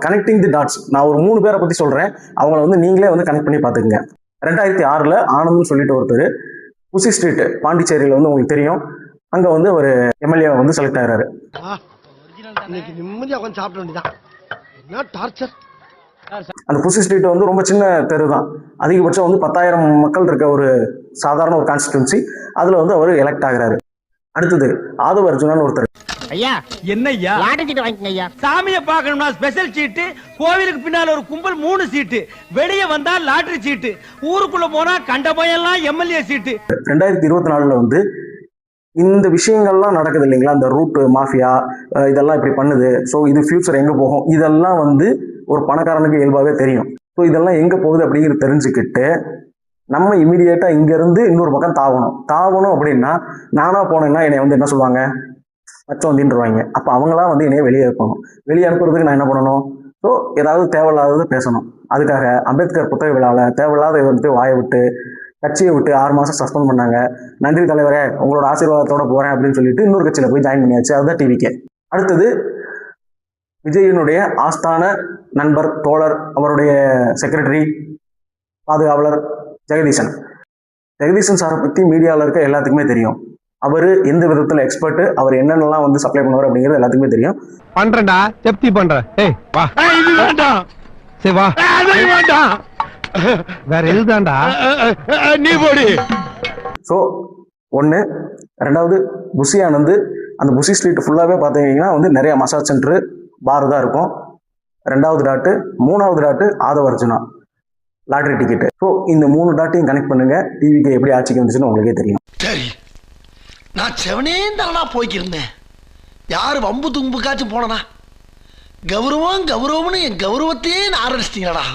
Connecting தி dots. நான் ஒரு 3 பேரை பற்றி சொல்கிறேன், அவங்கள வந்து நீங்களே வந்து கனெக்ட் பண்ணி பார்த்துக்குங்க. 2006 ஆனந்த்னு சொல்லிட்டு ஒருத்தர் புசி ஸ்ட்ரீட் பாண்டிச்சேரியில் வந்து உங்களுக்கு தெரியும், அங்கே வந்து ஒரு எம்எல்ஏ வந்து செலக்ட் ஆகிறாரு. அந்த புசி ஸ்ட்ரீட் வந்து ரொம்ப சின்ன தெரு தான், அதிகபட்சம் வந்து 10,000 மக்கள் இருக்க ஒரு சாதாரண ஒரு கான்ஸ்டிடுவன்சி. அதில் வந்து அவர் எலெக்ட் ஆகிறாரு. அடுத்தது ஆதவ அர்ஜுனான்னு ஒருத்தர். ஐயா என்ன ஐயா லாட்டரி சீட்டு வாங்கிக்கங்க ஐயா. சாமியை பார்க்கணும்னா ஸ்பெஷல் சீட்டு, கோவிலுக்கு பின்னால ஒரு கும்பல் 3 சீட்டு, வெளியே வந்தா லாட்டரி சீட்டு, ஊருக்குள்ள போனா கண்ட பையெல்லாம் எம்எல்ஏ சீட்டு. 2024 வந்து இந்த விஷயங்கள்லாம் நடக்குது இல்லைங்களா, இந்த ரூட் மாஃபியா இதெல்லாம் இப்படி பண்ணுது. ஸோ இது ஃபியூச்சர் எங்கே போகும், இதெல்லாம் வந்து ஒரு பணக்காரனுக்கு இயல்பாகவே தெரியும். ஸோ இதெல்லாம் எங்கே போகுது அப்படிங்கிறது தெரிஞ்சுக்கிட்டு நம்ம இமீடியேட்டாக இங்கேருந்து இன்னொரு பக்கம் தாவணும் அப்படின்னா, நானாக போனேன்னா என்னை வந்து என்ன சொல்லுவாங்க, மச்சம் வந்துருவாங்க. அப்போ அவங்களாம் வந்து என்னைய வெளியே அனுப்பணும். வெளியே அனுப்புறதுக்கு நான் என்ன பண்ணணும், ஸோ ஏதாவது தேவையில்லாதது பேசணும். அதுக்காக அம்பேத்கர் புத்தக விழாவில் தேவையில்லாத வந்து வாயை விட்டு கட்சியை விட்டு 6 மாதம் சஸ்பெண்ட் பண்ணாங்க. நன்றி தலைவரே, உங்களோட ஆசீர்வாதத்தோட போகிறேன் அப்படின்னு சொல்லிட்டு இன்னொரு கட்சியில் போய் ஜாயின் பண்ணியாச்சு. அதுதான் டிவிகே. அடுத்தது விஜயனுடைய ஆஸ்தான நண்பர், தோழர், அவருடைய செக்ரட்டரி, பாதுகாவலர் ஜெகதீசன் சாரை பற்றி மீடியாவில் இருக்க எல்லாத்துக்குமே தெரியும். அவர் எந்த விதத்தில் எக்ஸ்பர்ட், அவர் என்னென்னலாம் வந்து சப்ளை பண்ணுவார் அப்படிங்கிறது எல்லாத்துக்குமே தெரியும். பண்றேன்டா, செப்தி பண்றேன். ஏய் வா, இது வேண்டாம். சரி வா, அது வேண்டாம். வேற எதுதான்டா நீ போடி. ஸோ 1, 2வது புசி ஆனந்த். அந்த புசி ஸ்ட்ரீட் ஃபுல்லாகவே பார்த்தீங்கன்னா வந்து நிறைய மசாஜ் சென்டரு, பார் தான் இருக்கும். 2வது டாட்டு. 3வது dot Adhav Arjuna, lottery ticket. So இந்த 3 டாட்டையும் கனெக்ட் பண்ணுங்க, டிவிக்கு எப்படி ஆட்சிக்கு வந்துச்சுன்னு உங்களுக்கே தெரியும். சரி, நான் செவனேந்தானா போய்க்கிருந்தேன். யாரு வம்பு தும்புக்காச்சும் போனனா, கௌரவம்னு என் கௌரவத்தையே ஆரம்பிச்சிட்டீங்களா?